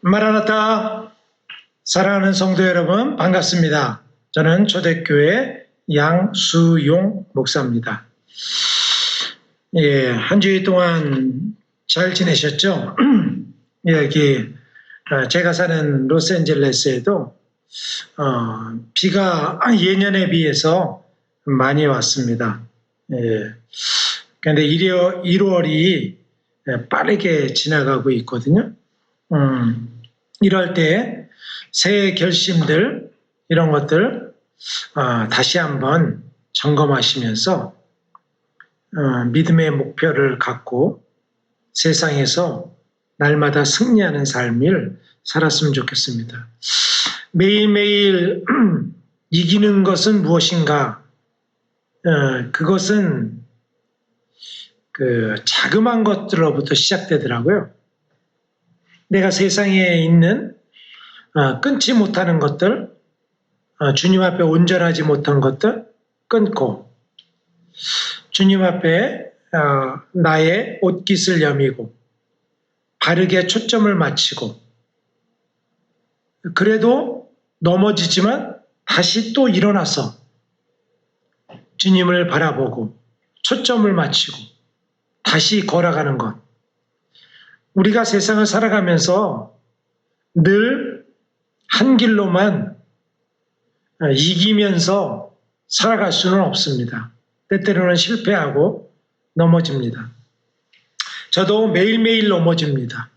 마라나타, 사랑하는 성도 여러분, 반갑습니다. 저는 초대교회 양수용 목사입니다. 한 주일 동안 잘 지내셨죠? 여기 제가 사는 로스앤젤레스에도 비가 예년에 비해서 많이 왔습니다. 그런데 1월이 빠르게 지나가고 있거든요. 이럴 때 새해 결심들 이런 것들 다시 한번 점검하시면서 믿음의 목표를 갖고 세상에서 날마다 승리하는 삶을 살았으면 좋겠습니다. 매일매일 이기는 것은 무엇인가? 그것은 그 자그마한 것들로부터 시작되더라고요. 내가 세상에 있는 끊지 못하는 것들, 주님 앞에 온전하지 못한 것들 끊고 주님 앞에 나의 옷깃을 여미고 바르게 초점을 맞추고 그래도 넘어지지만 다시 또 일어나서 주님을 바라보고 초점을 맞추고 다시 걸어가는 것. 우리가 세상을 살아가면서 늘 한 길로만 이기면서 살아갈 수는 없습니다. 때때로는 실패하고 넘어집니다. 저도 매일매일 넘어집니다.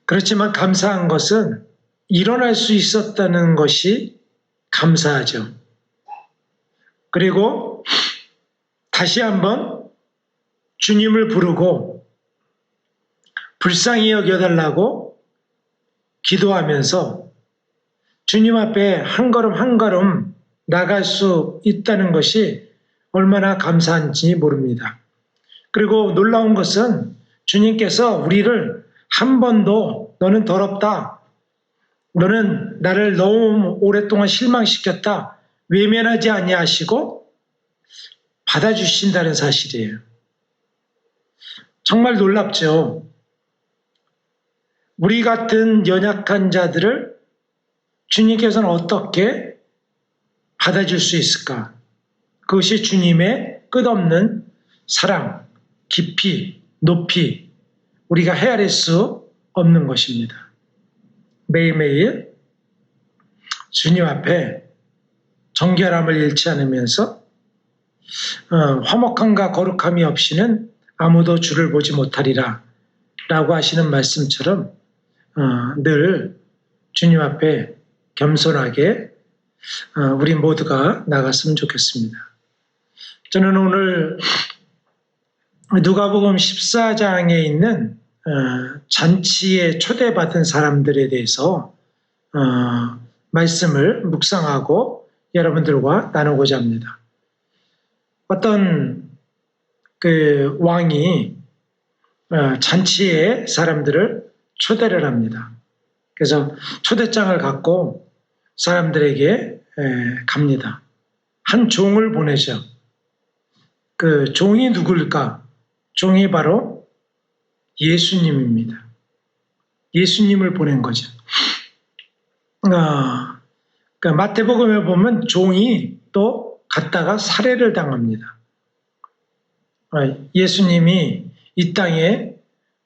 그렇지만 감사한 것은 일어날 수 있었다는 것이 감사하죠. 그리고 다시 한번 주님을 부르고 불쌍히 여겨달라고 기도하면서 주님 앞에 한 걸음 한 걸음 나갈 수 있다는 것이 얼마나 감사한지 모릅니다. 그리고 놀라운 것은 주님께서 우리를 한 번도 너는 더럽다, 너는 나를 너무 오랫동안 실망시켰다, 외면하지 아니하시고 받아주신다는 사실이에요. 정말 놀랍죠. 우리 같은 연약한 자들을 주님께서는 어떻게 받아줄 수 있을까? 그것이 주님의 끝없는 사랑, 깊이, 높이 우리가 헤아릴 수 없는 것입니다. 매일매일 주님 앞에 정결함을 잃지 않으면서 화목함과 거룩함이 없이는 아무도 주를 보지 못하리라 라고 하시는 말씀처럼 늘 주님 앞에 겸손하게 우리 모두가 나갔으면 좋겠습니다. 저는 오늘 누가복음 14장에 있는 잔치에 초대받은 사람들에 대해서 말씀을 묵상하고 여러분들과 나누고자 합니다. 어떤 그 왕이 잔치에 사람들을 초대를 합니다. 그래서 초대장을 갖고 사람들에게 갑니다. 한 종을 보내죠. 그 종이 누굴까? 종이 바로 예수님입니다. 예수님을 보낸 거죠. 그러니까 마태복음에 보면 종이 또 갔다가 살해를 당합니다. 예수님이 이 땅에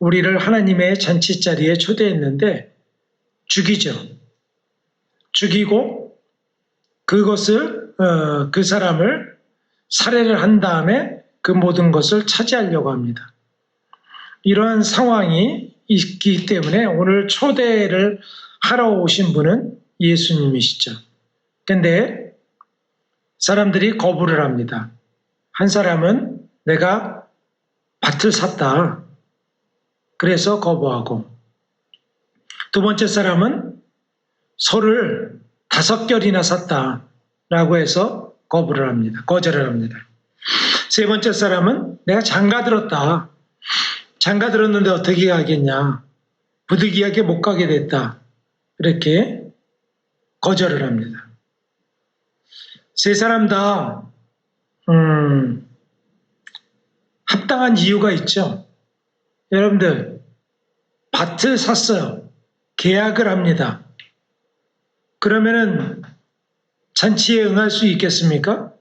우리를 하나님의 잔치 자리에 초대했는데 죽이죠. 죽이고 그것을 그 사람을 살해를 한 다음에 그 모든 것을 차지하려고 합니다. 이러한 상황이 있기 때문에 오늘 초대를 하러 오신 분은 예수님이시죠. 그런데 사람들이 거부를 합니다. 한 사람은 내가 밭을 샀다. 그래서 거부하고 두 번째 사람은 소를 5결이나 샀다라고 해서 거부를 합니다. 거절을 합니다. 세 번째 사람은 내가 장가 들었다. 장가 들었는데 어떻게 가겠냐. 부득이하게 못 가게 됐다. 이렇게 거절을 합니다. 세 사람 다 합당한 이유가 있죠. 여러분들 밭을 샀어요. 계약을 합니다. 그러면은 잔치에 응할 수 있겠습니까?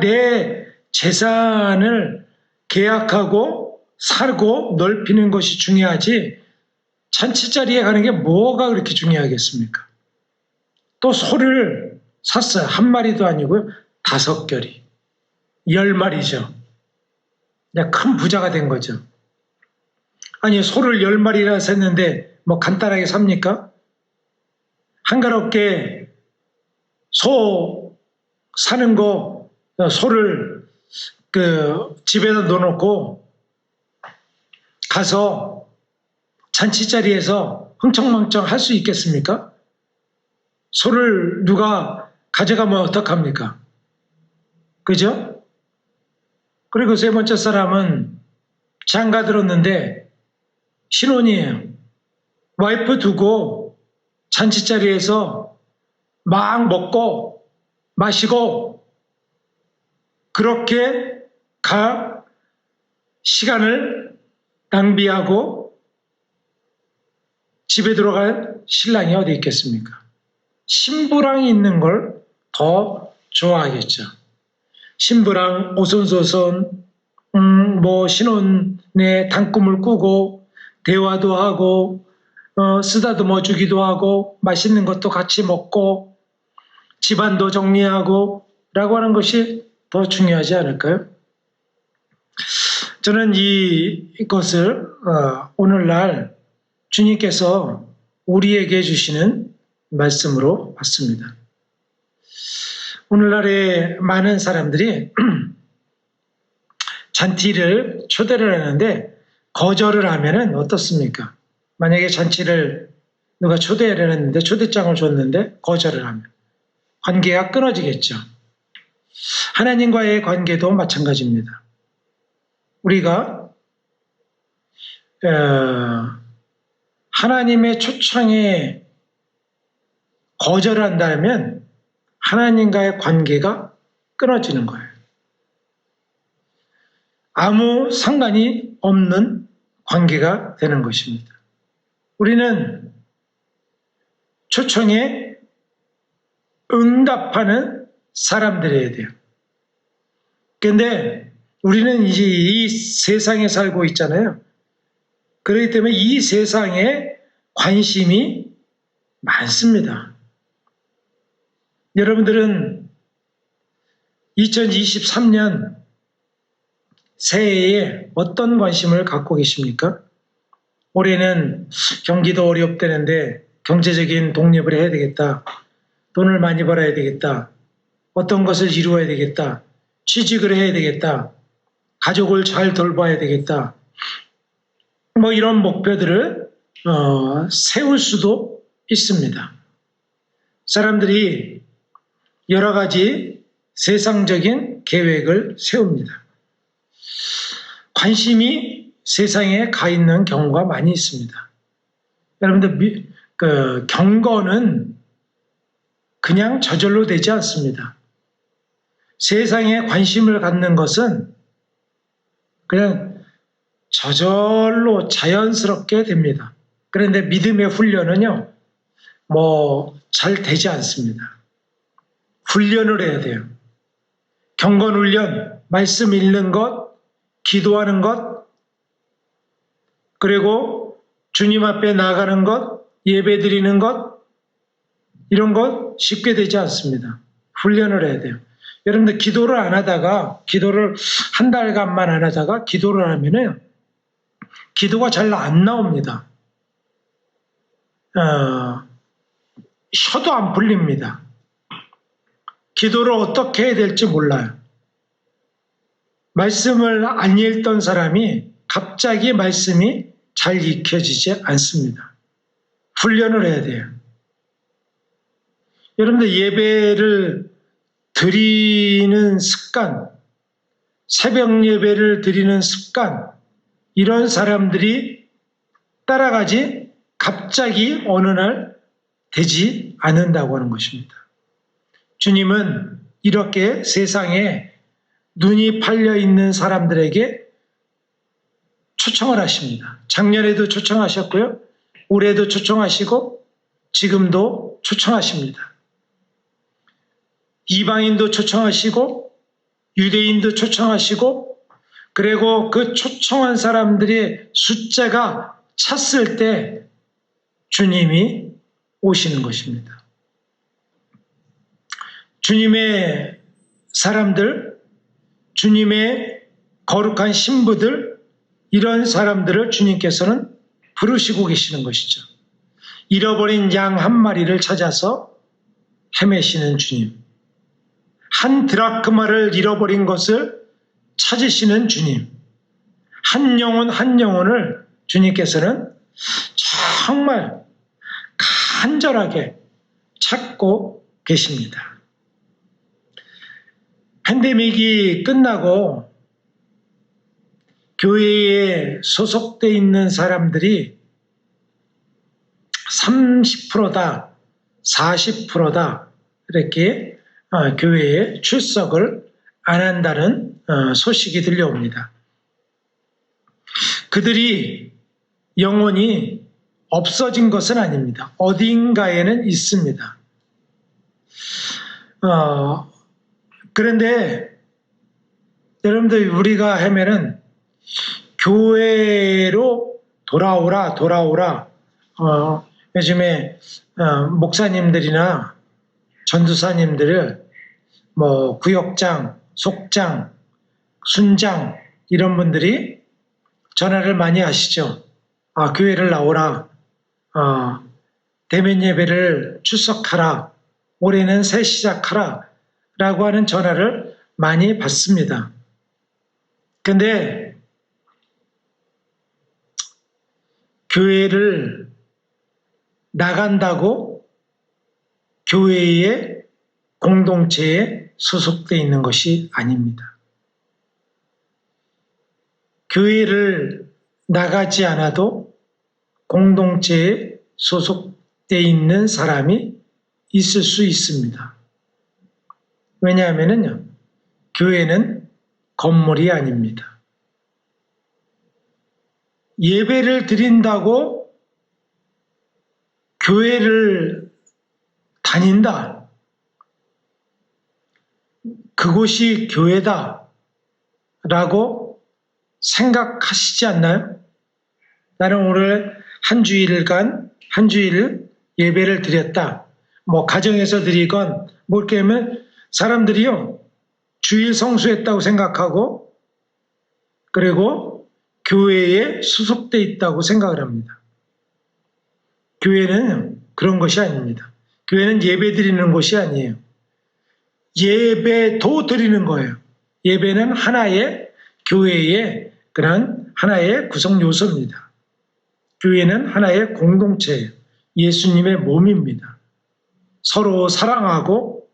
내 재산을 계약하고 살고 넓히는 것이 중요하지 잔치 자리에 가는 게 뭐가 그렇게 중요하겠습니까? 또 소를 샀어요. 한 마리도 아니고요. 5결이. 10마리죠. 큰 부자가 된 거죠. 아니 소를 10마리나 샀는데 뭐 간단하게 삽니까? 한가롭게 소 사는 거 소를 집에다 넣어놓고 가서 잔치 자리에서 흥청망청 할 수 있겠습니까? 소를 누가 가져가면 어떡합니까? 그죠? 그리고 세 번째 사람은 장가 들었는데 신혼이에요. 와이프 두고 잔치 자리에서 막 먹고 마시고 그렇게 시간을 낭비하고 집에 들어갈 신랑이 어디 있겠습니까? 신부랑이 있는 걸 더 좋아하겠죠. 신부랑 오손소손 신혼의 단꿈을 꾸고 대화도 하고 쓰다듬어 주기도 하고 맛있는 것도 같이 먹고 집안도 정리하고 라고 하는 것이 더 중요하지 않을까요? 저는 이것을 오늘날 주님께서 우리에게 주시는 말씀으로 봤습니다. 오늘날에 많은 사람들이 잔치를 초대를 하는데 거절을 하면은 어떻습니까? 만약에 잔치를 누가 초대를 했는데 초대장을 줬는데 거절을 하면 관계가 끊어지겠죠. 하나님과의 관계도 마찬가지입니다. 우리가 하나님의 초청에 거절을 한다면 하나님과의 관계가 끊어지는 거예요. 아무 상관이 없는 관계가 되는 것입니다. 우리는 초청에 응답하는 사람들이어야 돼요. 그런데 우리는 이제 이 세상에 살고 있잖아요. 그렇기 때문에 이 세상에 관심이 많습니다. 여러분들은 2023년 새해에 어떤 관심을 갖고 계십니까? 올해는 경기도 어렵다는데 경제적인 독립을 해야 되겠다. 돈을 많이 벌어야 되겠다. 어떤 것을 이루어야 되겠다. 취직을 해야 되겠다. 가족을 잘 돌봐야 되겠다. 이런 목표들을 세울 수도 있습니다. 사람들이 여러 가지 세상적인 계획을 세웁니다. 관심이 세상에 가 있는 경우가 많이 있습니다. 여러분들 경건은 그냥 저절로 되지 않습니다. 세상에 관심을 갖는 것은 그냥 저절로 자연스럽게 됩니다. 그런데 믿음의 훈련은요, 잘 되지 않습니다. 훈련을 해야 돼요. 경건 훈련, 말씀 읽는 것, 기도하는 것, 그리고 주님 앞에 나가는 것, 예배 드리는 것, 이런 것 쉽게 되지 않습니다. 훈련을 해야 돼요. 여러분들 기도를 안 하다가, 기도를 한 달간만 안 하다가 기도를 하면은 기도가 잘 안 나옵니다. 혀도 안 풀립니다. 기도를 어떻게 해야 될지 몰라요. 말씀을 안 읽던 사람이 갑자기 말씀이 잘 익혀지지 않습니다. 훈련을 해야 돼요. 여러분들 예배를 드리는 습관, 새벽 예배를 드리는 습관, 이런 사람들이 따라가지 갑자기 어느 날 되지 않는다고 하는 것입니다. 주님은 이렇게 세상에 눈이 팔려 있는 사람들에게 초청을 하십니다. 작년에도 초청하셨고요. 올해도 초청하시고 지금도 초청하십니다. 이방인도 초청하시고 유대인도 초청하시고, 그리고 그 초청한 사람들의 숫자가 찼을 때 주님이 오시는 것입니다. 주님의 사람들, 주님의 거룩한 신부들, 이런 사람들을 주님께서는 부르시고 계시는 것이죠. 잃어버린 양 한 마리를 찾아서 헤매시는 주님, 한 드라크마를 잃어버린 것을 찾으시는 주님, 한 영혼 한 영혼을 주님께서는 정말 간절하게 찾고 계십니다. 팬데믹이 끝나고 교회에 소속되어 있는 사람들이 30%다, 40%다, 이렇게 교회에 출석을 안 한다는 소식이 들려옵니다. 그들이 영혼이 없어진 것은 아닙니다. 어딘가에는 있습니다. 그런데 여러분들, 우리가 하면은 교회로 돌아오라. 요즘에 목사님들이나 전도사님들을 구역장, 속장, 순장 이런 분들이 전화를 많이 하시죠. 교회를 나오라. 대면 예배를 출석하라. 올해는 새 시작하라. 라고 하는 전화를 많이 받습니다. 근데 교회를 나간다고 교회의 공동체에 소속되어 있는 것이 아닙니다. 교회를 나가지 않아도 공동체에 소속되어 있는 사람이 있을 수 있습니다. 왜냐하면요, 교회는 건물이 아닙니다. 예배를 드린다고 교회를 다닌다, 그곳이 교회다 라고 생각하시지 않나요? 나는 오늘 한 주일 예배를 드렸다. 가정에서 드리건 이렇게 하면 사람들이요, 주일 성수했다고 생각하고, 그리고 교회에 소속되어 있다고 생각을 합니다. 교회는 그런 것이 아닙니다. 교회는 예배 드리는 곳이 아니에요. 예배도 드리는 거예요. 예배는 하나의 교회의 그런 하나의 구성 요소입니다. 교회는 하나의 공동체예요. 예수님의 몸입니다. 서로 사랑하고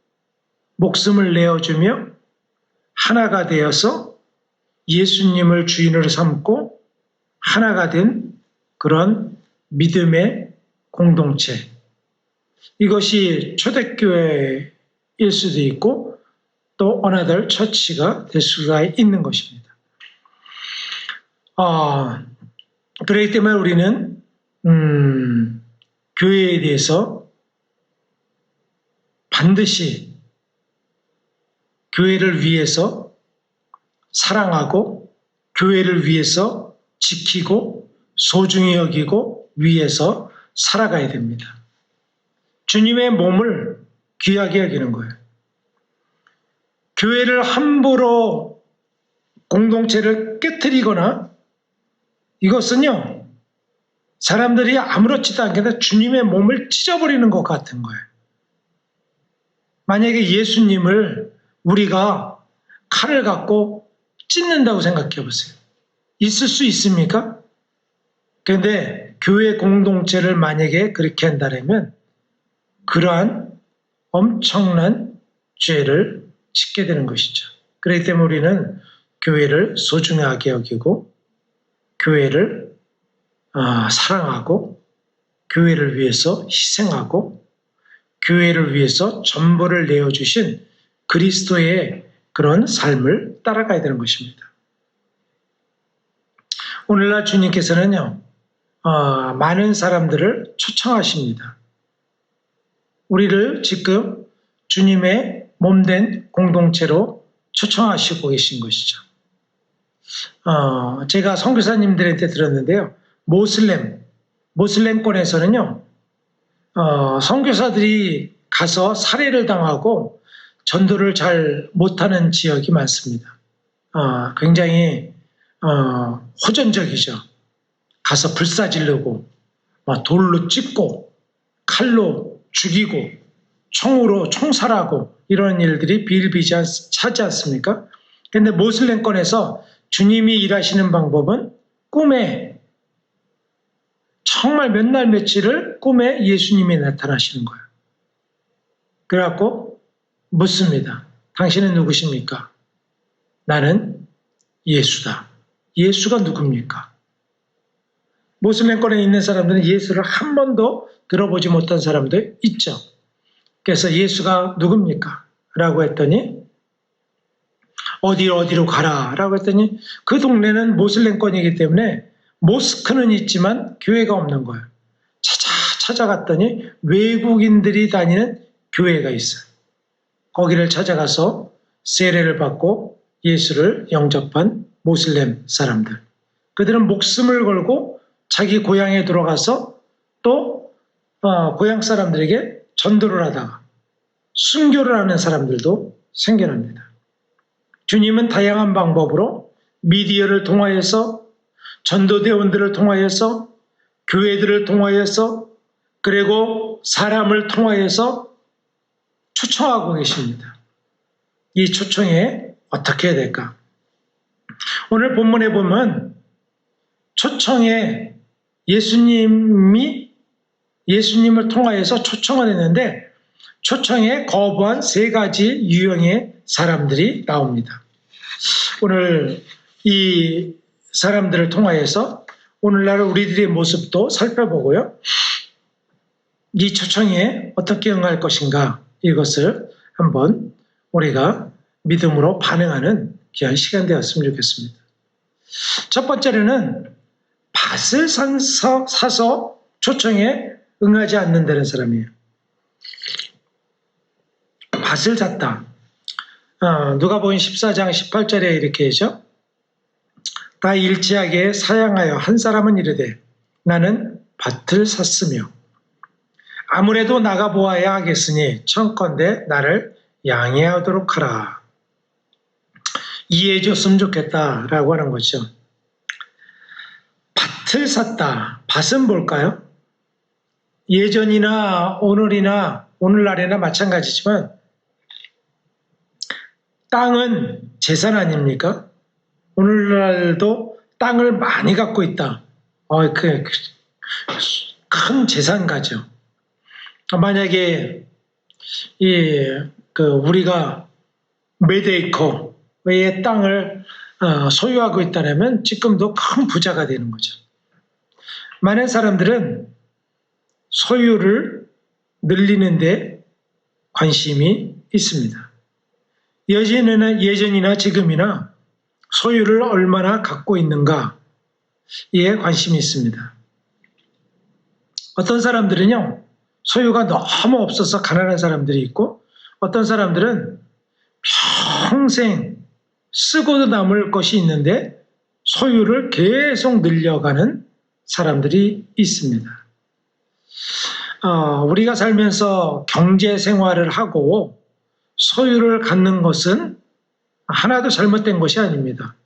목숨을 내어주며 하나가 되어서 예수님을 주인으로 삼고 하나가 된 그런 믿음의 공동체. 이것이 초대교회일 수도 있고 또 어나더 처치가 될 수가 있는 것입니다. 그렇기 때문에 우리는 교회에 대해서 반드시 교회를 위해서 사랑하고 교회를 위해서 지키고 소중히 여기고 위해서 살아가야 됩니다. 주님의 몸을 귀하게 여기는 거예요. 교회를 함부로 공동체를 깨트리거나, 이것은요, 사람들이 아무렇지도 않게 주님의 몸을 찢어버리는 것 같은 거예요. 만약에 예수님을 우리가 칼을 갖고 찢는다고 생각해 보세요. 있을 수 있습니까? 그런데 교회 공동체를 만약에 그렇게 한다면 그러한 엄청난 죄를 짓게 되는 것이죠. 그렇기 때문에 우리는 교회를 소중하게 여기고 교회를 사랑하고 교회를 위해서 희생하고 교회를 위해서 전부를 내어주신 그리스도의 그런 삶을 따라가야 되는 것입니다. 오늘날 주님께서는요, 많은 사람들을 초청하십니다. 우리를 지금 주님의 몸된 공동체로 초청하시고 계신 것이죠. 제가 선교사님들한테 들었는데요. 모슬렘권에서는요, 선교사들이 가서 살해를 당하고 전도를 잘 못하는 지역이 많습니다. 굉장히 호전적이죠. 가서 불사지르고 돌로 찢고 칼로 죽이고 총으로 총살하고 이런 일들이 비일비재하지 않습니까? 그런데 모슬렘권에서 주님이 일하시는 방법은 꿈에 정말 몇 날 며칠을 꿈에 예수님이 나타나시는 거예요. 그래갖고 묻습니다. 당신은 누구십니까? 나는 예수다. 예수가 누굽니까? 모슬렘권에 있는 사람들은 예수를 한 번도 들어보지 못한 사람들 있죠. 그래서 예수가 누굽니까? 라고 했더니 어디로 가라 라고 했더니 그 동네는 모슬렘권이기 때문에 모스크는 있지만 교회가 없는 거예요. 찾아갔더니 외국인들이 다니는 교회가 있어요. 거기를 찾아가서 세례를 받고 예수를 영접한 모슬렘 사람들. 그들은 목숨을 걸고 자기 고향에 들어가서 또 고향 사람들에게 전도를 하다가 순교를 하는 사람들도 생겨납니다. 주님은 다양한 방법으로 미디어를 통하여서 전도대원들을 통하여서 교회들을 통하여서 그리고 사람을 통하여서 초청하고 계십니다. 이 초청에 어떻게 해야 될까? 오늘 본문에 보면 초청에 예수님을 통하여서 초청을 했는데 초청에 거부한 세 가지 유형의 사람들이 나옵니다. 오늘 이 사람들을 통하여서 오늘날 우리들의 모습도 살펴보고요. 이 초청에 어떻게 응할 것인가 이것을 한번 우리가 믿음으로 반응하는 귀한 시간 되었으면 좋겠습니다. 첫 번째로는 밭을 사서 초청에 응하지 않는다는 사람이에요. 밭을 샀다. 누가복음 14장 18절에 이렇게 하죠. 다 일치하게 사양하여 한 사람은 이르되 나는 밭을 샀으며 아무래도 나가보아야 하겠으니 청컨대 나를 양해하도록 하라. 이해해 줬으면 좋겠다라고 하는 거죠. 밭을 샀다. 밭은 뭘까요? 예전이나 오늘날이나 마찬가지지만 땅은 재산 아닙니까? 오늘날도 땅을 많이 갖고 있다. 큰 재산가죠. 만약에 우리가 몇 에이커의 땅을 소유하고 있다면 지금도 큰 부자가 되는 거죠. 많은 사람들은 소유를 늘리는 데 관심이 있습니다. 예전이나 지금이나 소유를 얼마나 갖고 있는가에 관심이 있습니다. 어떤 사람들은요, 소유가 너무 없어서 가난한 사람들이 있고 어떤 사람들은 평생 쓰고도 남을 것이 있는데 소유를 계속 늘려가는 사람들이 있습니다. 우리가 살면서 경제 생활을 하고 소유를 갖는 것은 하나도 잘못된 것이 아닙니다.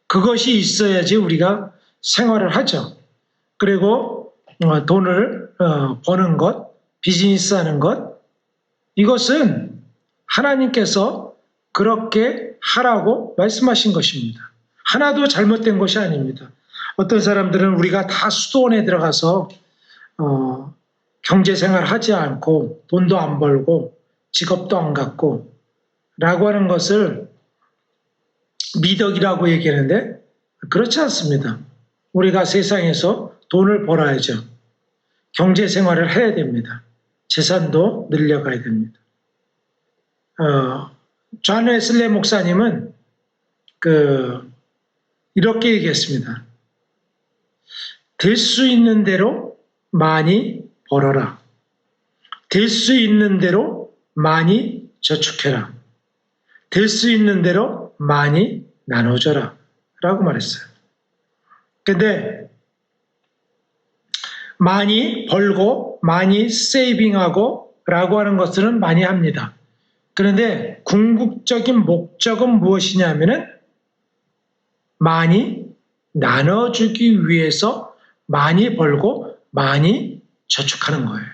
그것이 있어야지 우리가 생활을 하죠. 그리고 돈을 버는 것, 비즈니스 하는 것, 이것은 하나님께서 그렇게 하라고 말씀하신 것입니다. 하나도 잘못된 것이 아닙니다. 어떤 사람들은 우리가 다 수도원에 들어가서 경제생활 하지 않고 돈도 안 벌고 직업도 안 갖고 라고 하는 것을 미덕이라고 얘기하는데 그렇지 않습니다. 우리가 세상에서 돈을 벌어야죠. 경제생활을 해야 됩니다. 재산도 늘려가야 됩니다. 존 웨슬리 목사님은 이렇게 얘기했습니다. 될 수 있는 대로 많이 벌어라. 될 수 있는 대로 많이 저축해라. 될 수 있는 대로 많이 나눠줘라. 라고 말했어요. 근데 많이 벌고 많이 세이빙하고 라고 하는 것들은 많이 합니다. 그런데 궁극적인 목적은 무엇이냐면은 많이 나눠주기 위해서 많이 벌고 많이 저축하는 거예요.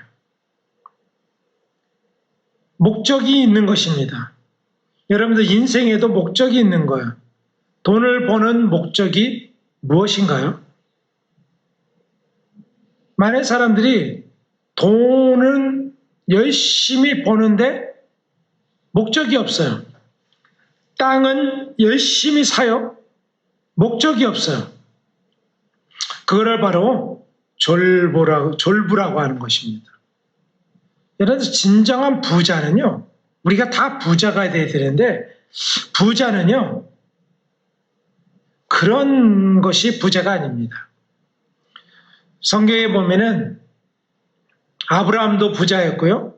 목적이 있는 것입니다. 여러분들 인생에도 목적이 있는 거예요. 돈을 버는 목적이 무엇인가요? 많은 사람들이 돈은 열심히 버는데 목적이 없어요. 땅은 열심히 사요. 목적이 없어요. 그거를 바로 졸부라고 하는 것입니다. 여러분, 진정한 부자는요, 우리가 다 부자가 돼야 되는데, 부자는요, 그런 것이 부자가 아닙니다. 성경에 보면은 아브라함도 부자였고요,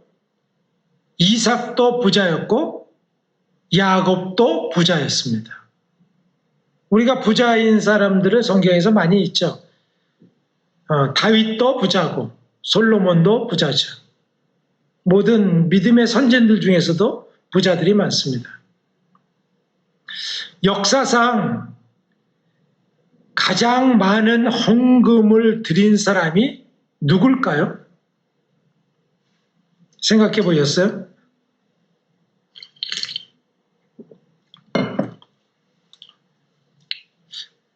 이삭도 부자였고, 야곱도 부자였습니다. 우리가 부자인 사람들을 성경에서 많이 있죠. 다윗도 부자고 솔로몬도 부자죠. 모든 믿음의 선진들 중에서도 부자들이 많습니다. 역사상 가장 많은 헌금을 드린 사람이 누굴까요? 생각해 보셨어요?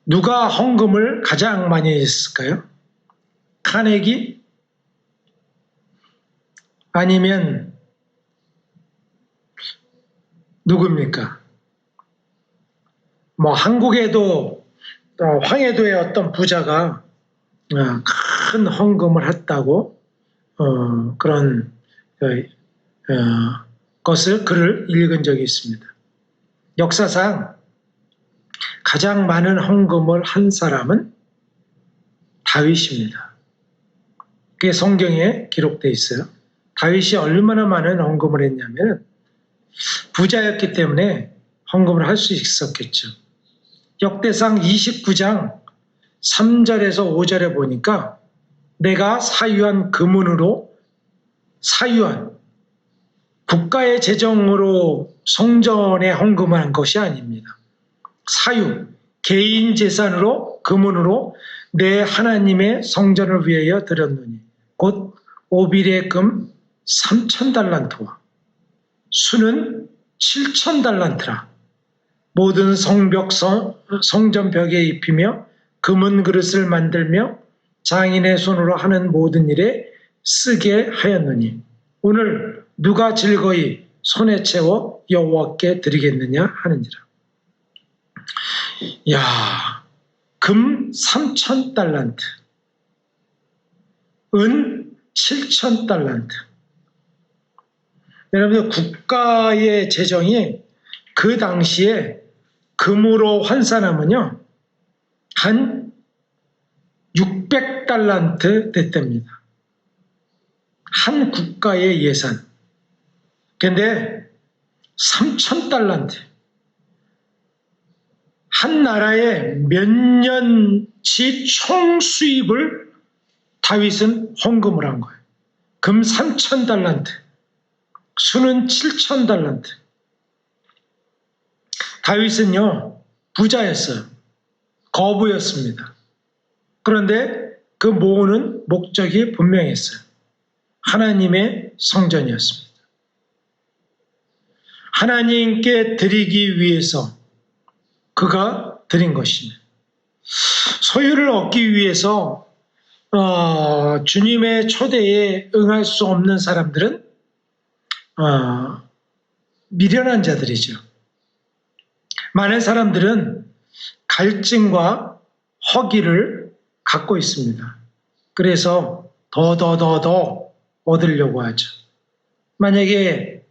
누가 헌금을 가장 많이 했을까요? 카네기? 아니면 누굽니까? 한국에도 황해도의 어떤 부자가 큰 헌금을 했다고 그런 글을 읽은 적이 있습니다. 역사상 가장 많은 헌금을 한 사람은 다윗입니다. 그게 성경에 기록되어 있어요. 다윗이 얼마나 많은 헌금을 했냐면 부자였기 때문에 헌금을 할 수 있었겠죠. 역대상 29장 3절에서 5절에 보니까 내가 사유한 금은으로 사유한 국가의 재정으로 성전에 헌금한 것이 아닙니다. 사유, 개인 재산으로 금은으로 내 하나님의 성전을 위하여 드렸노니 곧 오빌의 금 3,000달란트와 수는 7,000달란트라. 모든 성전 벽에 입히며 금은 그릇을 만들며 장인의 손으로 하는 모든 일에 쓰게 하였느니 오늘 누가 즐거이 손에 채워 여호와께 드리겠느냐 하는지라. 야, 금 3,000달란트, 은 7,000달란트. 여러분들 국가의 재정이 그 당시에 금으로 환산하면요 한 600달란트 됐답니다. 한 국가의 예산. 근데 3,000달란트. 한 나라의 몇 년치 총 수입을 다윗은 헌금을 한 거예요. 금 3,000달란트, 수는 7,000달란트. 다윗은요 부자였어요. 거부였습니다. 그런데 그 모으는 목적이 분명했어요. 하나님의 성전이었습니다. 하나님께 드리기 위해서 그가 드린 것입니다. 소유를 얻기 위해서 주님의 초대에 응할 수 없는 사람들은 미련한 자들이죠. 많은 사람들은 갈증과 허기를 갖고 있습니다. 그래서 더 얻으려고 하죠. 만약에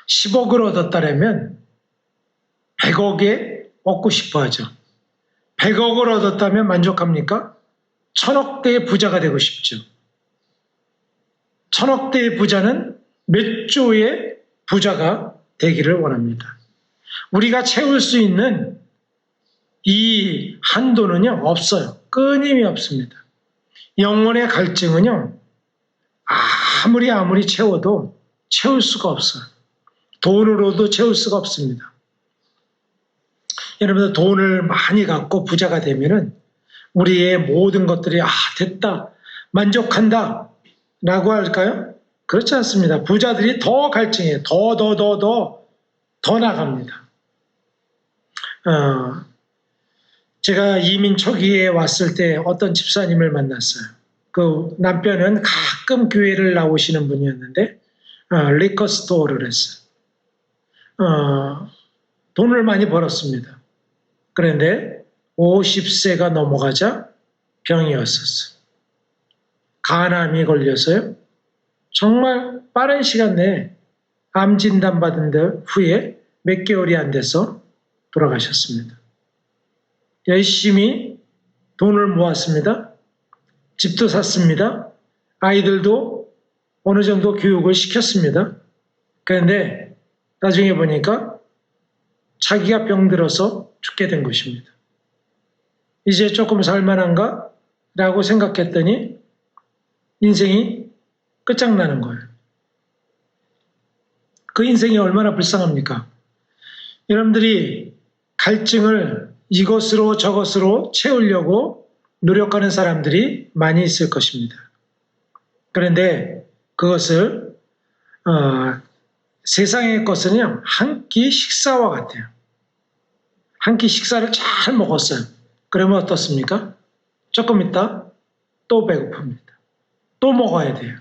10억을 얻었다면 100억에 얻고 싶어 하죠. 100억을 얻었다면 만족합니까? 천억 대의 부자가 되고 싶죠. 천억 대의 부자는 몇 조의 부자가 되기를 원합니다. 우리가 채울 수 있는 이 한도는요, 없어요. 끊임이 없습니다. 영혼의 갈증은요, 아무리 채워도 채울 수가 없어요. 돈으로도 채울 수가 없습니다. 여러분들 돈을 많이 갖고 부자가 되면은 우리의 모든 것들이 됐다, 만족한다 라고 할까요? 그렇지 않습니다. 부자들이 더 갈증해요. 더 나갑니다. 제가 이민 초기에 왔을 때 어떤 집사님을 만났어요. 그 남편은 가끔 교회를 나오시는 분이었는데 리커 스토어를 했어요. 돈을 많이 벌었습니다. 그런데 50세가 넘어가자 병이 왔었어요. 간암이 걸려서요. 정말 빠른 시간 내에 암 진단 받은 후에 몇 개월이 안 돼서 돌아가셨습니다. 열심히 돈을 모았습니다. 집도 샀습니다. 아이들도 어느 정도 교육을 시켰습니다. 그런데 나중에 보니까 자기가 병들어서 죽게 된 것입니다. 이제 조금 살만한가? 라고 생각했더니 인생이 끝장나는 거예요. 그 인생이 얼마나 불쌍합니까? 여러분들이 갈증을 이것으로 저것으로 채우려고 노력하는 사람들이 많이 있을 것입니다. 그런데 그것을 세상의 것은요, 한 끼 식사와 같아요. 한 끼 식사를 잘 먹었어요. 그러면 어떻습니까? 조금 있다 또 배고픕니다. 또 먹어야 돼요.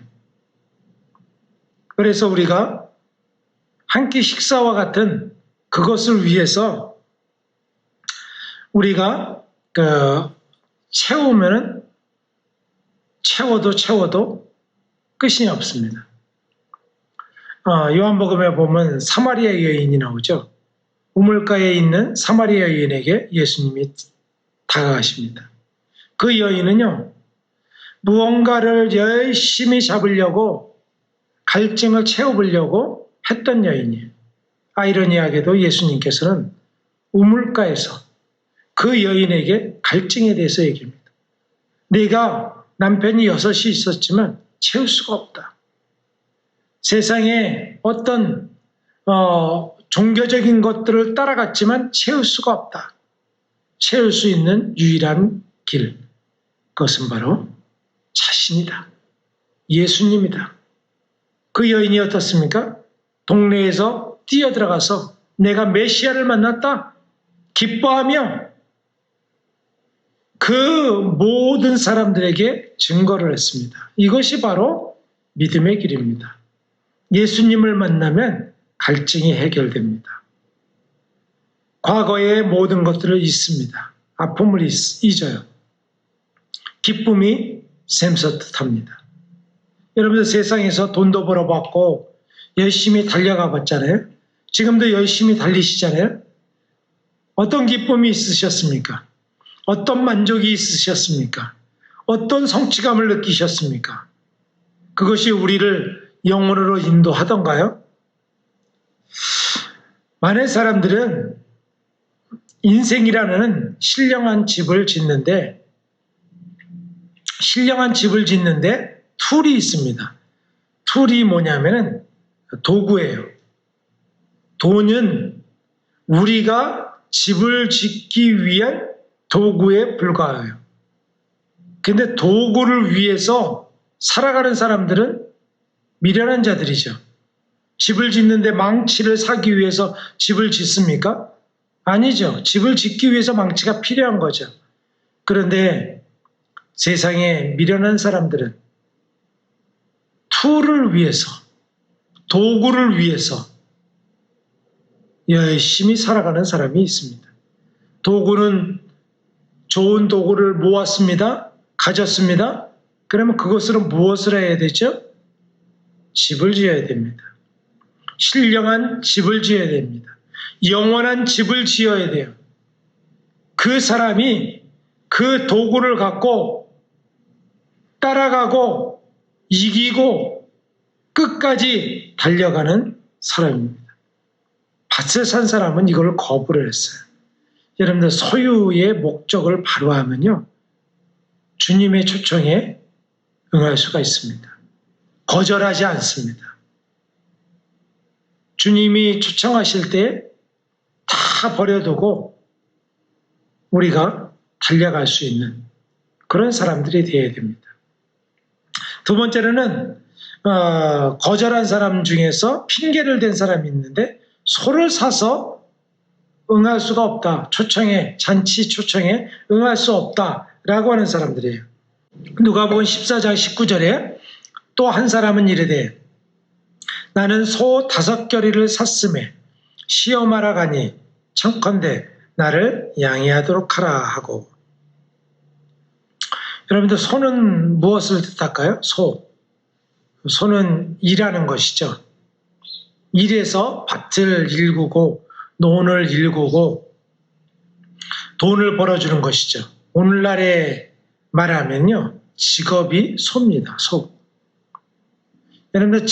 그래서 우리가 한 끼 식사와 같은 그것을 위해서 우리가 채우면은 채워도 끝이 없습니다. 요한복음에 보면 사마리아 여인이 나오죠. 우물가에 있는 사마리아 여인에게 예수님이 다가가십니다. 그 여인은요, 무언가를 열심히 잡으려고 갈증을 채워보려고 했던 여인이에요. 아이러니하게도 예수님께서는 우물가에서 그 여인에게 갈증에 대해서 얘기합니다. 네가 남편이 6이 있었지만 채울 수가 없다. 세상에 어떤 종교적인 것들을 따라갔지만 채울 수가 없다. 채울 수 있는 유일한 길, 그것은 바로 자신이다. 예수님이다. 그 여인이 어떻습니까? 동네에서 뛰어들어가서 내가 메시아를 만났다 기뻐하며 그 모든 사람들에게 증거를 했습니다. 이것이 바로 믿음의 길입니다. 예수님을 만나면 갈증이 해결됩니다. 과거의 모든 것들을 잊습니다. 아픔을 잊어요. 기쁨이 샘솟듯합니다. 여러분들 세상에서 돈도 벌어봤고 열심히 달려가 봤잖아요. 지금도 열심히 달리시잖아요. 어떤 기쁨이 있으셨습니까? 어떤 만족이 있으셨습니까? 어떤 성취감을 느끼셨습니까? 그것이 우리를 영혼으로 인도하던가요? 많은 사람들은 인생이라는 신령한 집을 짓는데 툴이 있습니다. 툴이 뭐냐면은 도구예요. 돈은 우리가 집을 짓기 위한 도구에 불과해요. 근데 도구를 위해서 살아가는 사람들은 미련한 자들이죠. 집을 짓는데 망치를 사기 위해서 집을 짓습니까? 아니죠. 집을 짓기 위해서 망치가 필요한 거죠. 그런데 세상에 미련한 사람들은 툴을 위해서, 도구를 위해서 열심히 살아가는 사람이 있습니다. 도구는 좋은 도구를 모았습니다. 가졌습니다. 그러면 그것으로 무엇을 해야 되죠? 집을 지어야 됩니다. 신령한 집을 지어야 됩니다. 영원한 집을 지어야 돼요. 그 사람이 그 도구를 갖고 따라가고 이기고 끝까지 달려가는 사람입니다. 밭을 산 사람은 이걸 거부를 했어요. 여러분들 소유의 목적을 바로하면요, 주님의 초청에 응할 수가 있습니다. 거절하지 않습니다. 주님이 초청하실 때 다 버려두고 우리가 달려갈 수 있는 그런 사람들이 되어야 됩니다. 두 번째로는 거절한 사람 중에서 핑계를 댄 사람이 있는데 소를 사서 응할 수가 없다. 잔치 초청에 응할 수 없다라고 하는 사람들이에요. 누가복음 14장 19절에 또 한 사람은 이르되 나는 소 5겨리를 샀음에 시험하러 가니 청컨대 나를 양해하도록 하라 하고. 여러분들 소는 무엇을 뜻할까요? 소는 일하는 것이죠. 일해서 밭을 일구고 논을 일구고 돈을 벌어주는 것이죠. 오늘날에 말하면요, 직업이 소입니다. 소. 여러분들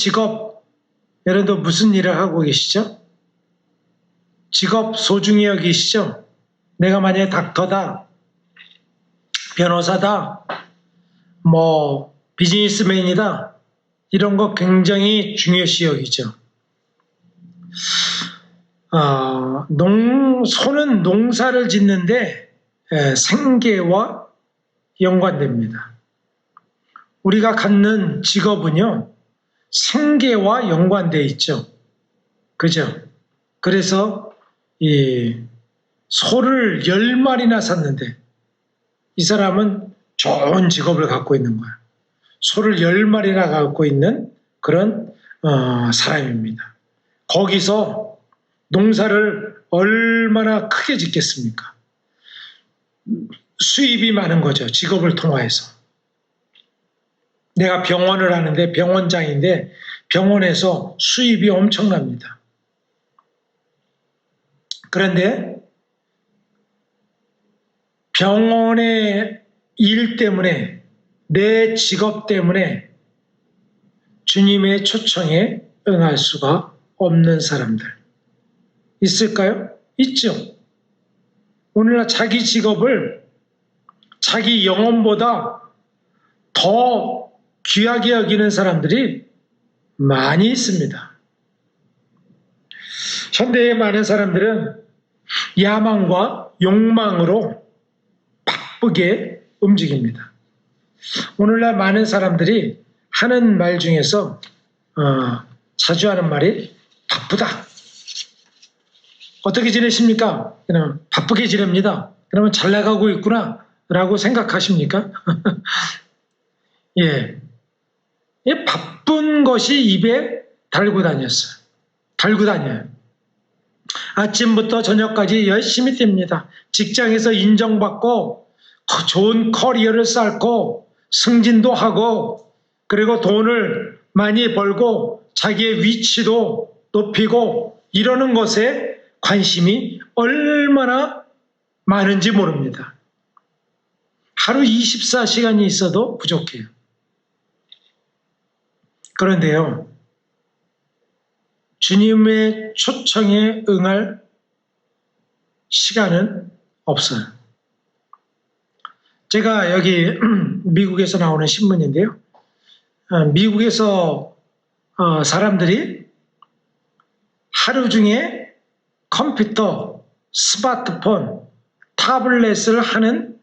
여러분들 무슨 일을 하고 계시죠? 직업 소중히 여기시죠? 내가 만약에 닥터다, 변호사다, 비즈니스맨이다, 이런 거 굉장히 중요시 여기죠. 소는 농사를 짓는데 생계와 연관됩니다. 우리가 갖는 직업은요, 생계와 연관되어 있죠. 그죠? 그래서 이 소를 10마리나 샀는데 이 사람은 좋은 직업을 갖고 있는 거야. 소를 10마리나 갖고 있는 그런 사람입니다. 거기서 농사를 얼마나 크게 짓겠습니까? 수입이 많은 거죠. 직업을 통하여서. 내가 병원을 하는데 병원장인데 병원에서 수입이 엄청납니다. 그런데 병원의 일 때문에, 내 직업 때문에 주님의 초청에 응할 수가 없는 사람들 있을까요? 있죠. 오늘날 자기 직업을 자기 영혼보다 더 귀하게 여기는 사람들이 많이 있습니다. 현대의 많은 사람들은 야망과 욕망으로 바쁘게 움직입니다. 오늘날 많은 사람들이 하는 말 중에서 자주 하는 말이 바쁘다. 어떻게 지내십니까? 그냥 바쁘게 지냅니다. 그러면 잘 나가고 있구나 라고 생각하십니까? 예. 바쁜 것이 입에 달고 다녀요. 아침부터 저녁까지 열심히 뜁니다. 직장에서 인정받고 좋은 커리어를 쌓고 승진도 하고 그리고 돈을 많이 벌고 자기의 위치도 높이고 이러는 것에 관심이 얼마나 많은지 모릅니다. 하루 24시간이 있어도 부족해요. 그런데요, 주님의 초청에 응할 시간은 없어요. 제가 여기 미국에서 나오는 신문인데요. 미국에서 사람들이 하루 중에 컴퓨터, 스마트폰, 타블렛을 하는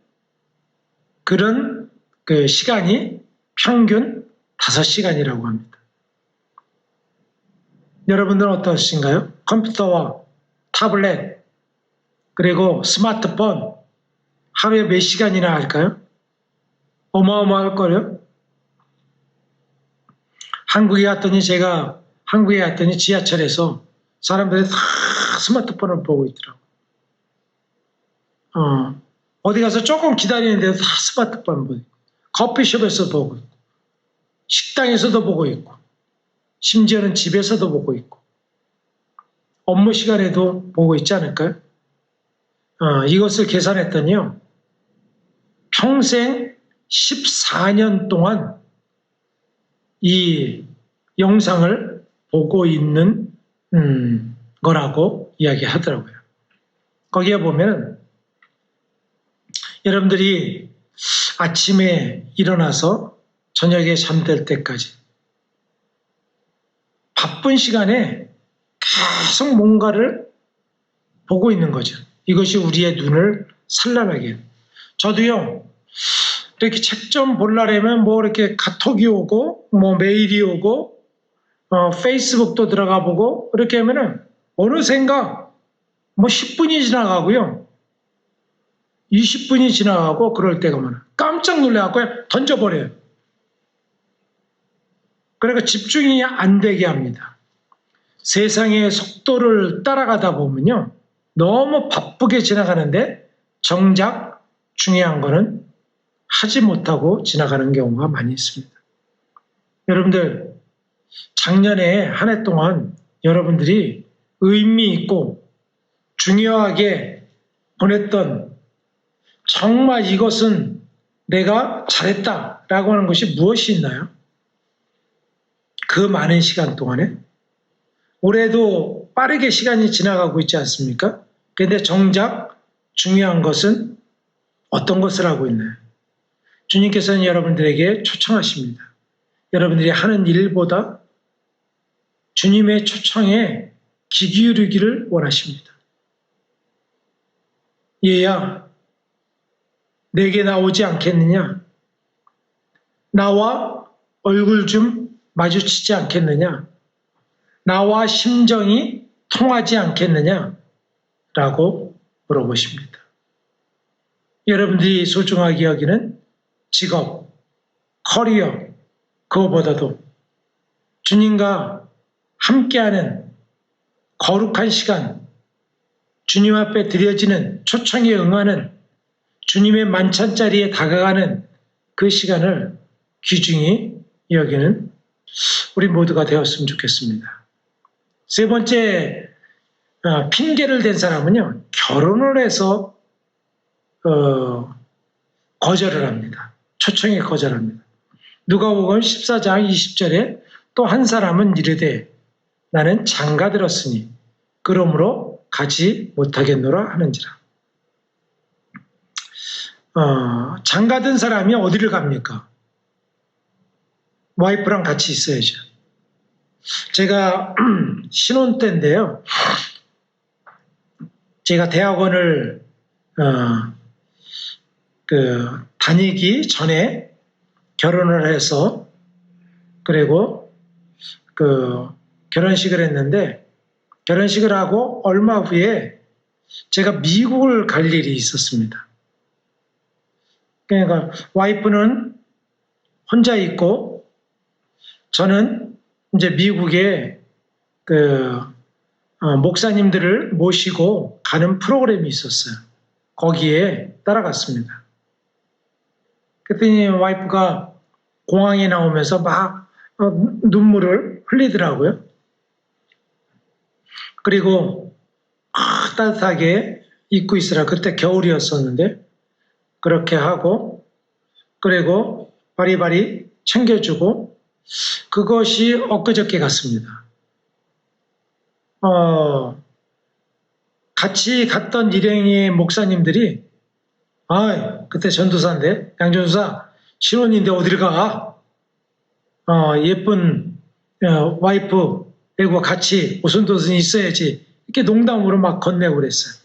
그런 시간이 평균 5시간이라고 합니다. 여러분들은 어떠신가요? 컴퓨터와 타블렛 그리고 스마트폰 하루에 몇 시간이나 할까요? 어마어마할걸요? 제가 한국에 갔더니 지하철에서 사람들이 다 스마트폰을 보고 있더라고요. 어디 가서 조금 기다리는데도 다 스마트폰 보고 있고, 커피숍에서 보고 있고, 식당에서도 보고 있고, 심지어는 집에서도 보고 있고, 업무 시간에도 보고 있지 않을까요? 이것을 계산했더니요, 평생 14년 동안 이 영상을 보고 있는 거라고 이야기하더라고요. 거기에 보면 여러분들이 아침에 일어나서 저녁에 잠들 때까지 바쁜 시간에 계속 뭔가를 보고 있는 거죠. 이것이 우리의 눈을 산란하게 해요. 저도요, 이렇게 책 좀 보려면 뭐 이렇게 카톡이 오고, 뭐 메일이 오고, 페이스북도 들어가 보고, 이렇게 하면은 어느샌가 뭐 10분이 지나가고요. 20분이 지나가고 그럴 때가 많아요. 깜짝 놀라갖고 던져버려요. 그러니까 집중이 안 되게 합니다. 세상의 속도를 따라가다 보면요. 너무 바쁘게 지나가는데 정작 중요한 거는 하지 못하고 지나가는 경우가 많이 있습니다. 여러분들, 작년에 한 해 동안 여러분들이 의미 있고 중요하게 보냈던 정말 이것은 내가 잘했다라고 하는 것이 무엇이 있나요? 그 많은 시간 동안에 올해도 빠르게 시간이 지나가고 있지 않습니까? 그런데 정작 중요한 것은 어떤 것을 하고 있나요? 주님께서는 여러분들에게 초청하십니다. 여러분들이 하는 일보다 주님의 초청에 귀 기울이기를 원하십니다. 얘야, 내게 나오지 않겠느냐? 나와 얼굴 좀 마주치지 않겠느냐? 나와 심정이 통하지 않겠느냐? 라고 물어보십니다. 여러분들이 소중하게 여기는 직업, 커리어, 그거보다도 주님과 함께하는 거룩한 시간, 주님 앞에 드려지는 초청에 응하는 주님의 만찬자리에 다가가는 그 시간을 귀중히 여기는 우리 모두가 되었으면 좋겠습니다. 세 번째, 핑계를 댄 사람은요, 결혼을 해서 거절을 합니다. 초청에 거절합니다. 누가복음 14장 20절에 또 한 사람은 이르되 나는 장가 들었으니 그러므로 가지 못하겠노라 하는지라. 장가 든 사람이 어디를 갑니까? 와이프랑 같이 있어야죠. 제가 신혼 때인데요. 제가 대학원을 다니기 전에 결혼을 해서 그리고 결혼식을 했는데 결혼식을 하고 얼마 후에 제가 미국을 갈 일이 있었습니다. 그러니까 와이프는 혼자 있고 저는 이제 미국에 목사님들을 모시고 가는 프로그램이 있었어요. 거기에 따라갔습니다. 그랬더니 와이프가 공항에 나오면서 막 눈물을 흘리더라고요. 그리고 따뜻하게 입고 있으라. 그때 겨울이었었는데 그렇게 하고 그리고 바리바리 챙겨주고 그것이 엊그저께 같습니다. 같이 갔던 일행의 목사님들이 그때 전도사인데 양전도사 신혼인데 어디를 가? 예쁜 와이프 그리고 같이 오순도순이 있어야지 이렇게 농담으로 막 건네고 그랬어요.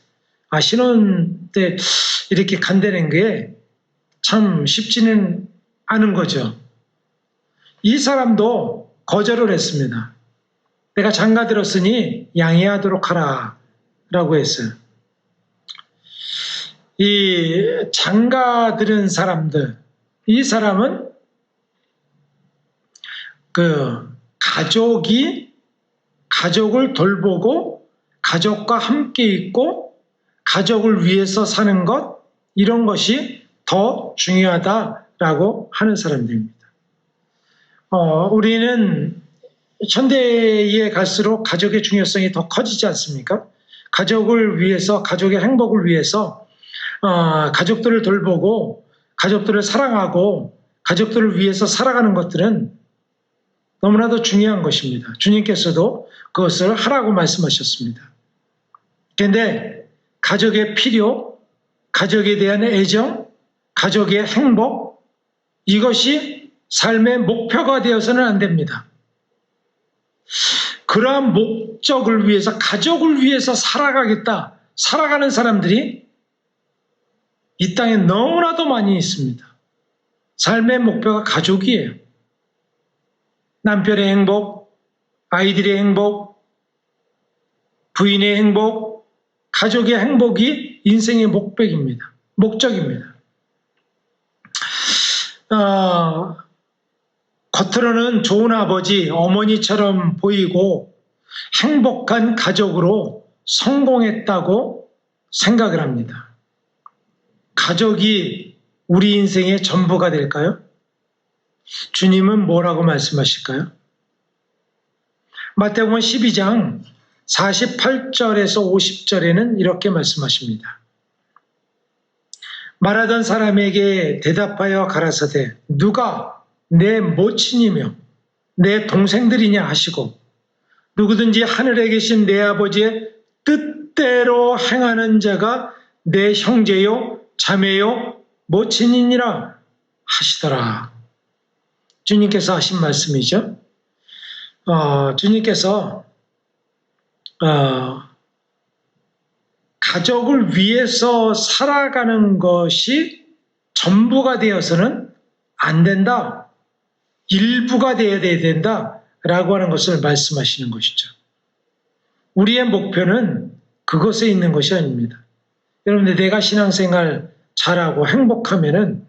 신혼 때 이렇게 간다는 게 참 쉽지는 않은 거죠. 이 사람도 거절을 했습니다. 내가 장가 들었으니 양해하도록 하라 라고 했어요. 이 장가 들은 사람들, 이 사람은 가족을 돌보고 가족과 함께 있고 가족을 위해서 사는 것, 이런 것이 더 중요하다라고 하는 사람들입니다. 우리는 현대에 갈수록 가족의 중요성이 더 커지지 않습니까? 가족을 위해서, 가족의 행복을 위해서 가족들을 돌보고 가족들을 사랑하고 가족들을 위해서 살아가는 것들은 너무나도 중요한 것입니다. 주님께서도 그것을 하라고 말씀하셨습니다. 그런데 가족의 필요, 가족에 대한 애정, 가족의 행복, 이것이 삶의 목표가 되어서는 안 됩니다. 그러한 목적을 위해서, 가족을 위해서 살아가는 사람들이 이 땅에 너무나도 많이 있습니다. 삶의 목표가 가족이에요. 남편의 행복, 아이들의 행복, 부인의 행복, 가족의 행복이 인생의 목적입니다. 겉으로는 좋은 아버지, 어머니처럼 보이고 행복한 가족으로 성공했다고 생각을 합니다. 가족이 우리 인생의 전부가 될까요? 주님은 뭐라고 말씀하실까요? 마태복음 12장 48절에서 50절에는 이렇게 말씀하십니다. 말하던 사람에게 대답하여 가라사대 누가 내 모친이며 내 동생들이냐 하시고 누구든지 하늘에 계신 내 아버지의 뜻대로 행하는 자가 내 형제요 자매요 모친이니라 하시더라. 주님께서 하신 말씀이죠. 주님께서 가족을 위해서 살아가는 것이 전부가 되어서는 안 된다. 일부가 되어야 된다라고 하는 것을 말씀하시는 것이죠. 우리의 목표는 그것에 있는 것이 아닙니다. 여러분들 내가 신앙생활 잘하고 행복하면은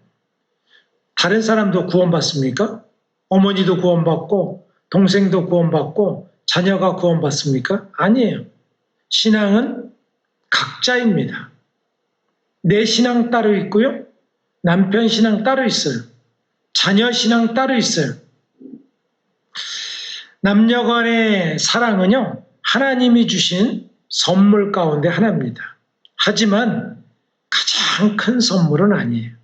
다른 사람도 구원받습니까? 어머니도 구원받고 동생도 구원받고 자녀가 구원받습니까? 아니에요. 신앙은 각자입니다. 내 신앙 따로 있고요. 남편 신앙 따로 있어요. 자녀 신앙 따로 있어요. 남녀 간의 사랑은요. 하나님이 주신 선물 가운데 하나입니다. 하지만 가장 큰 선물은 아니에요.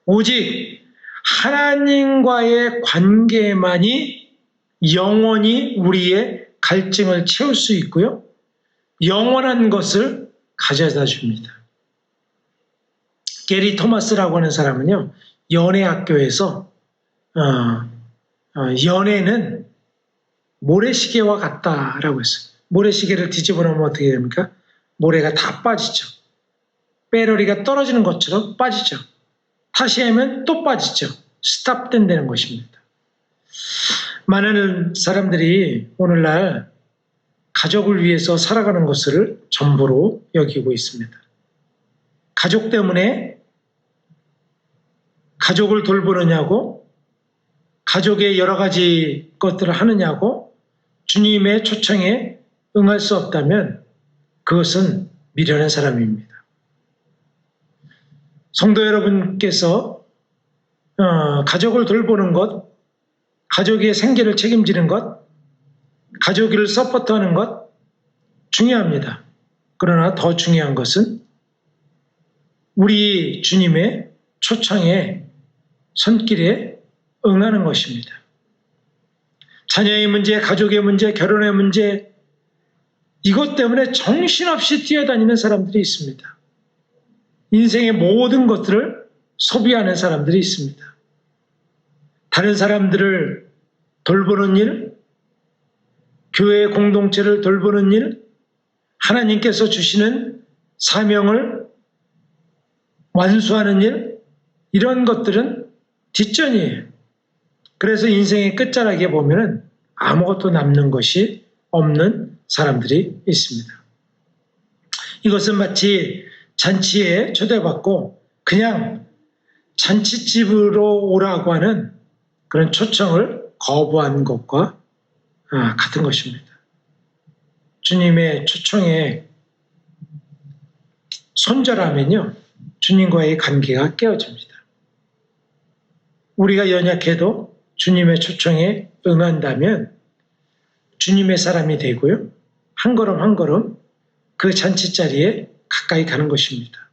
오직 하나님과의 관계만이 영원히 우리의 갈증을 채울 수 있고요. 영원한 것을 가져다 줍니다. 게리 토마스라고 하는 사람은요. 연애학교에서 연애는 모래시계와 같다라고 했어요. 모래시계를 뒤집어 놓으면 어떻게 됩니까? 모래가 다 빠지죠. 배러리가 떨어지는 것처럼 빠지죠. 다시 하면 또 빠지죠. 스탑된다는 것입니다. 많은 사람들이 오늘날 가족을 위해서 살아가는 것을 전부로 여기고 있습니다. 가족 때문에 가족을 돌보느냐고, 가족의 여러 가지 것들을 하느냐고 주님의 초청에 응할 수 없다면 그것은 미련한 사람입니다. 성도 여러분께서 가족을 돌보는 것, 가족의 생계를 책임지는 것, 가족을 서포트하는 것 중요합니다. 그러나 더 중요한 것은 우리 주님의 초청에 손길에 응하는 것입니다. 자녀의 문제, 가족의 문제, 결혼의 문제 이것 때문에 정신없이 뛰어다니는 사람들이 있습니다. 인생의 모든 것들을 소비하는 사람들이 있습니다. 다른 사람들을 돌보는 일, 교회 공동체를 돌보는 일, 하나님께서 주시는 사명을 완수하는 일, 이런 것들은 뒷전이에요. 그래서 인생의 끝자락에 보면은 아무것도 남는 것이 없는 사람들이 있습니다. 이것은 마치 잔치에 초대받고 그냥 잔치집으로 오라고 하는 그런 초청을 거부한 것과 같은 것입니다. 주님의 초청에 손절하면요, 주님과의 관계가 깨어집니다. 우리가 연약해도 주님의 초청에 응한다면 주님의 사람이 되고요, 한 걸음 한 걸음 그 잔치 자리에 가까이 가는 것입니다.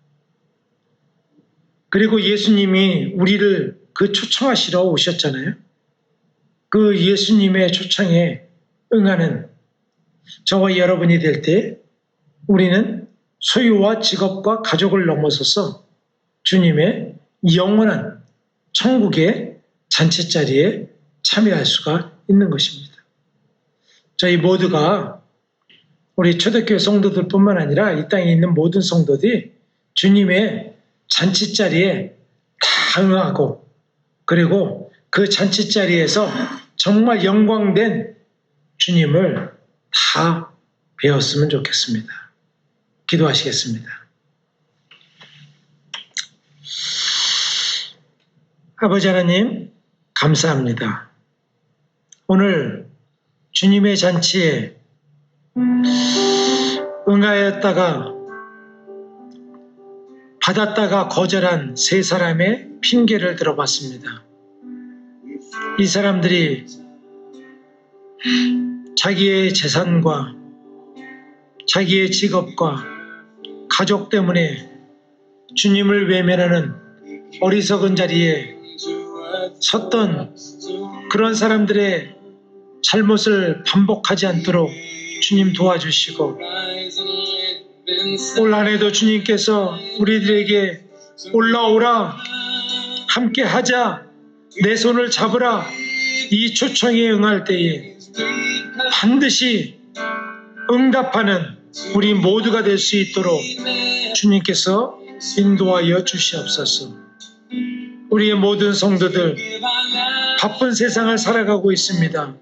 그리고 예수님이 우리를 그 초청하시러 오셨잖아요. 그 예수님의 초청에 응하는 저와 여러분이 될 때 우리는 소유와 직업과 가족을 넘어서서 주님의 영원한 천국의 잔치자리에 참여할 수가 있는 것입니다. 저희 모두가 우리 초대교회 성도들뿐만 아니라 이 땅에 있는 모든 성도들이 주님의 잔치자리에 다 응하고 그리고 그 잔치자리에서 정말 영광된 주님을 다 배웠으면 좋겠습니다. 기도하시겠습니다. 아버지 하나님, 감사합니다. 오늘 주님의 잔치에 응하였다가 받았다가 거절한 세 사람의 핑계를 들어봤습니다. 이 사람들이 자기의 재산과 자기의 직업과 가족 때문에 주님을 외면하는 어리석은 자리에 섰던 그런 사람들의 잘못을 반복하지 않도록 주님 도와주시고 올 한해도 주님께서 우리들에게 올라오라, 함께 하자, 내 손을 잡으라 이 초청에 응할 때에 반드시 응답하는 우리 모두가 될 수 있도록 주님께서 인도하여 주시옵소서. 우리의 모든 성도들 바쁜 세상을 살아가고 있습니다.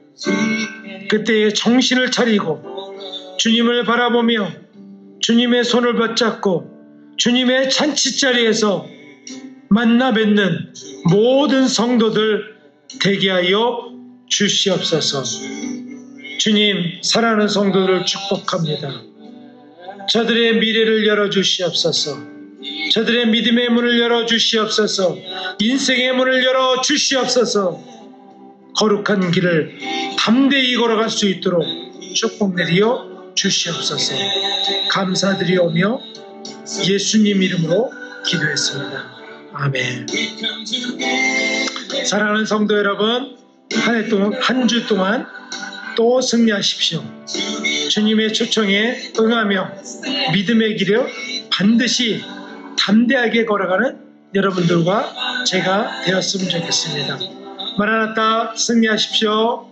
그때에 정신을 차리고 주님을 바라보며 주님의 손을 붙잡고 주님의 잔치자리에서 만나 뵙는 모든 성도들 되게 하여 주시옵소서. 주님, 사랑하는 성도들을 축복합니다. 저들의 미래를 열어주시옵소서. 저들의 믿음의 문을 열어주시옵소서. 인생의 문을 열어주시옵소서. 거룩한 길을 담대히 걸어갈 수 있도록 축복 내리어 주시옵소서. 감사드리오며 예수님 이름으로 기도했습니다. 아멘. 사랑하는 성도 여러분, 한 주 동안 또 승리하십시오. 주님의 초청에 응하며 믿음의 길을 반드시 담대하게 걸어가는 여러분들과 제가 되었으면 좋겠습니다. 마라나타, 승리하십시오.